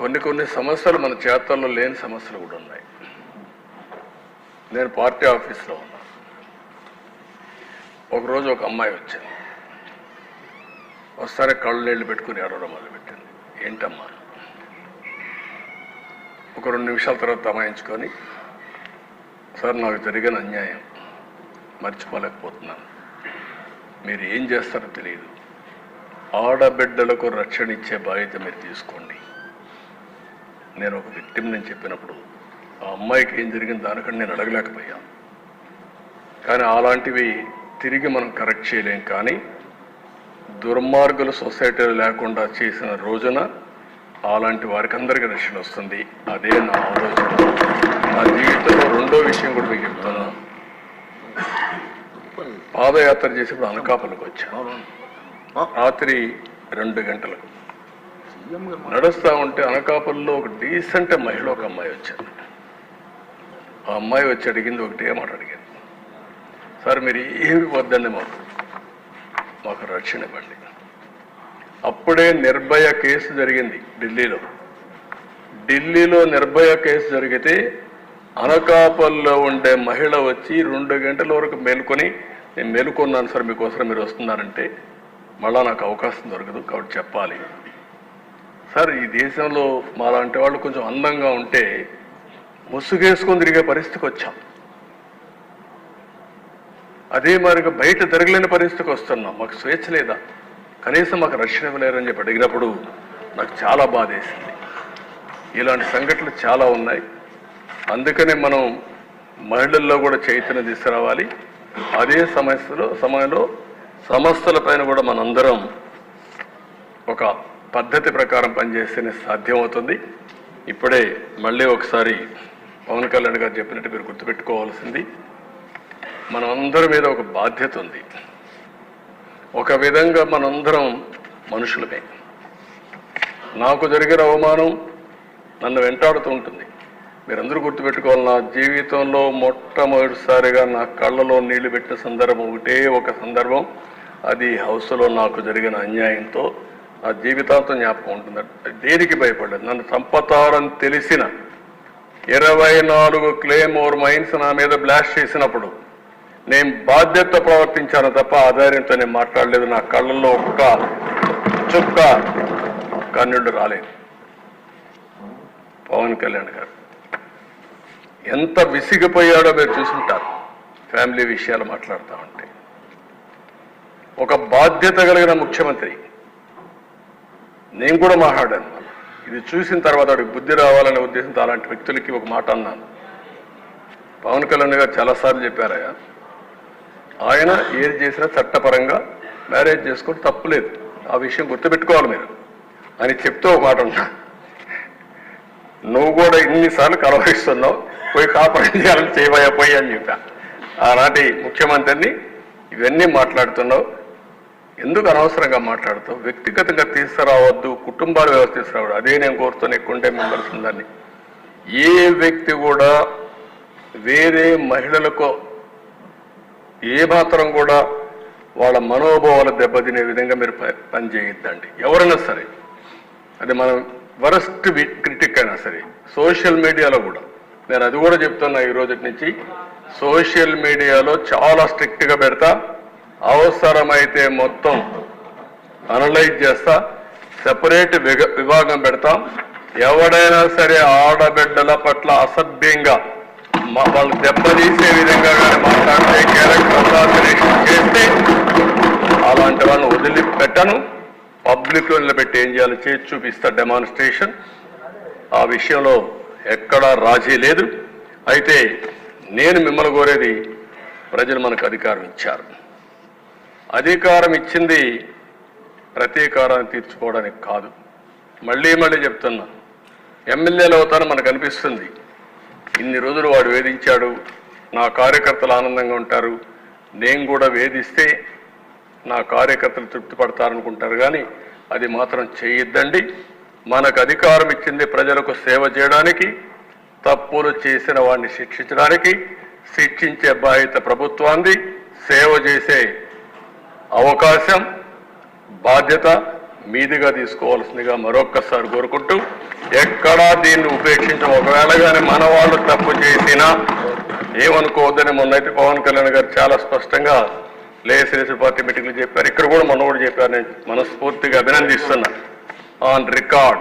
కొన్ని సమస్యలు మన చేతల్లో లేని సమస్యలు కూడా ఉన్నాయి. నేను పార్టీ ఆఫీస్లో ఉన్నా. ఒకరోజు ఒక అమ్మాయి వచ్చింది. ఒకసారి కళ్ళు నీళ్ళు పెట్టుకుని ఏడవడం మొదలుపెట్టింది. ఏంటమ్మా? ఒక 2 నిమిషాల తర్వాత తమాయించుకొని, సార్ నాకు జరిగిన అన్యాయం మర్చిపోలేకపోతున్నాను, మీరు ఏం చేస్తారో తెలియదు, ఆడబిడ్డలకు రక్షణ ఇచ్చే బాధ్యత మీరు తీసుకోండి. నేను ఒక విక్టిమ్ నేను చెప్పినప్పుడు ఆ అమ్మాయికి ఏం జరిగింది దానికంటే నేను అడగలేకపోయాను. కానీ అలాంటివి తిరిగి మనం కరెక్ట్ చేయలేం. కానీ దుర్మార్గులు సొసైటీలో లేకుండా చేసిన రోజున అలాంటి వారికి అందరికీ రక్షణ వస్తుంది. అదే నా ఆలోచన. నా జీవితంలో రెండో విషయం కూడా మీకు చెప్తున్నాను. పాదయాత్ర చేసేప్పుడు అనకాపల్లికి వచ్చాను. రాత్రి 2 గంటలకు నడుస్తూ ఉంటే అనకాపల్లిలో ఒక డీసెంట్ మహిళ ఒక అమ్మాయి వచ్చారు. ఆ అమ్మాయి వచ్చి అడిగింది ఒకటే మాట అడిగింది, సార్ మీరు ఏమి వద్దండి, మాకు రక్షణ ఇవ్వండి. అప్పుడే నిర్భయ కేసు జరిగింది ఢిల్లీలో నిర్భయ కేసు జరిగితే అనకాపల్లిలో ఉండే మహిళ వచ్చి 2 గంటల వరకు మేల్కొని, నేను మేలుకున్నాను సార్ మీకోసం, మీరు వస్తున్నారంటే మళ్ళా నాకు అవకాశం దొరకదు కాబట్టి చెప్పాలి. సార్ ఈ దేశంలో మాలాంటి వాళ్ళు కొంచెం అందంగా ఉంటే ముసుగేసుకొని తిరిగే పరిస్థితికి వచ్చాం. అదే మరిగా బయట తిరగలేని పరిస్థితికి వస్తున్నాం. మాకు స్వేచ్ఛ లేదా, కనీసం మాకు రక్షణ ఇవ్వలేరని చెప్పి అడిగినప్పుడు నాకు చాలా బాధ వేసింది. ఇలాంటి సంఘటనలు చాలా ఉన్నాయి. అందుకనే మనం మహిళల్లో కూడా చైతన్యం తీసుకురావాలి. అదే సమయంలో సమస్యలపైన కూడా మనందరం ఒక పద్ధతి ప్రకారం పనిచేస్తేనే సాధ్యమవుతుంది. ఇప్పుడే మళ్ళీ ఒకసారి పవన్ కళ్యాణ్ గారు చెప్పినట్టు మీరు గుర్తుపెట్టుకోవాల్సింది, మనందరి మీద ఒక బాధ్యత ఉంది. ఒక విధంగా మనందరం మనుషులమే. నాకు జరిగిన అవమానం నన్ను వెంటాడుతూ ఉంటుంది. మీరందరూ గుర్తుపెట్టుకోవాలి, నా జీవితంలో మొట్టమొదటిసారిగా నా కళ్ళలో నీళ్లు పెట్టిన సందర్భం ఒకటే ఒక సందర్భం. అది హౌస్లో నాకు జరిగిన అన్యాయంతో నా జీవితాంతం జ్ఞాపకం ఉంటుంది. దేనికి భయపడలేదు. నన్ను చంపతారని తెలిసిన 24 క్లేమోర్ మైన్స్ నా మీద బ్లాస్ట్ చేసినప్పుడు నేను బాధ్యత ప్రవర్తించాను తప్ప ఆధార్యంతో నేను మాట్లాడలేదు. నా కళ్ళల్లో ఒక్క చుక్క కన్నుడు రాలేదు. పవన్ కళ్యాణ్ గారు ఎంత విసిగిపోయాడో మీరు చూసుంటారు. ఫ్యామిలీ విషయాలు మాట్లాడుతూ ఉంటే ఒక బాధ్యత కలిగిన ముఖ్యమంత్రి. నేను కూడా మాట్లాడాను. ఇది చూసిన తర్వాత వాడికి బుద్ధి రావాలనే ఉద్దేశంతో అలాంటి వ్యక్తులకి ఒక మాట అన్నాను. పవన్ కళ్యాణ్ గారు చాలాసార్లు చెప్పారయ్యా, ఆయన ఏది చేసినా చట్టపరంగా మ్యారేజ్ చేసుకుంటే తప్పులేదు, ఆ విషయం గుర్తుపెట్టుకోవాలి మీరు అని చెప్తూ ఒక మాట ఉన్నా. నువ్వు కూడా ఇన్నిసార్లు కలవరిస్తున్నావు, పోయి కాపాడు చేయాలని చేయబోయి అని చెప్పా. ఆనాటి ముఖ్యమంత్రిని ఇవన్నీ మాట్లాడుతున్నావు, ఎందుకు అనవసరంగా మాట్లాడుతావు, వ్యక్తిగతంగా తీసుకురావద్దు, కుటుంబాల వ్యవస్థ తీసుకురావద్దు. అదే నేను కోరుతాను. ఎక్కువంటే మెంబర్స్ ఉందని ఏ వ్యక్తి కూడా వేరే మహిళలకు ఏ మాత్రం కూడా వాళ్ళ మనోభావాలు దెబ్బతినే విధంగా మీరు పని చేయొద్దండి. ఎవరైనా సరే, అది మనం వరస్ట్ క్రిటిక్ అయినా సరే. సోషల్ మీడియాలో కూడా నేను అది కూడా చెప్తున్నా. ఈ రోజు నుంచి సోషల్ మీడియాలో చాలా స్ట్రిక్ట్గా పెడతా. అవసరమైతే మొత్తం అనలైజ్ చేస్తా. సెపరేట్ విభాగం పెడతాం. ఎవడైనా సరే ఆడబిడ్డల పట్ల అసభ్యంగా వాళ్ళు దెబ్బతీసే విధంగా కానీ మాట్లాడితే, క్యారెక్టర్ అసాసినేషన్ చేస్తే అలాంటి వాళ్ళని వదిలిపెట్టను. పబ్లిక్లో నిలబెట్టి ఏం చేయాలో చేసి చూపిస్తా డెమాన్స్ట్రేషన్. ఆ విషయంలో ఎక్కడా రాజీ లేదు. అయితే నేను మిమ్మల్ని కోరేది, ప్రజలు మనకు అధికారం ఇచ్చారు. అధికారం ఇచ్చింది ప్రతీకారాన్ని తీర్చుకోవడానికి కాదు. మళ్ళీ చెప్తున్నా, ఎమ్మెల్యేలు అవుతానని మనకు అనిపిస్తుంది. ఇన్ని రోజులు వాడు వేధించాడు, నా కార్యకర్తలు ఆనందంగా ఉంటారు, నేను కూడా వేధిస్తే నా కార్యకర్తలు తృప్తి పడతారనుకుంటారు. కానీ అది మాత్రం చేయొద్దండి. మనకు అధికారం ఇచ్చింది ప్రజలకు సేవ చేయడానికి, తప్పులు చేసిన వాడిని శిక్షించడానికి. శిక్షించే బాధ్యత ప్రభుత్వాన్ని, సేవ చేసే అవకాశం బాధ్యత మీదిగా తీసుకోవాల్సిందిగా మరొక్కసారి కోరుకుంటూ ఎక్కడా దీన్ని ఉపేక్షించం. ఒకవేళ కానీ మన వాళ్ళు తప్పు చేసినా ఏమనుకోవద్దని మొన్నైతే పవన్ కళ్యాణ్ గారు చాలా స్పష్టంగా లేఎస్ఎల్ఎస్ పార్టీ మీటింగ్లు చెప్పారు. ఇక్కడ కూడా మొన్న కూడా చెప్పారు. నేను మనస్ఫూర్తిగా అభినందిస్తున్నా. On record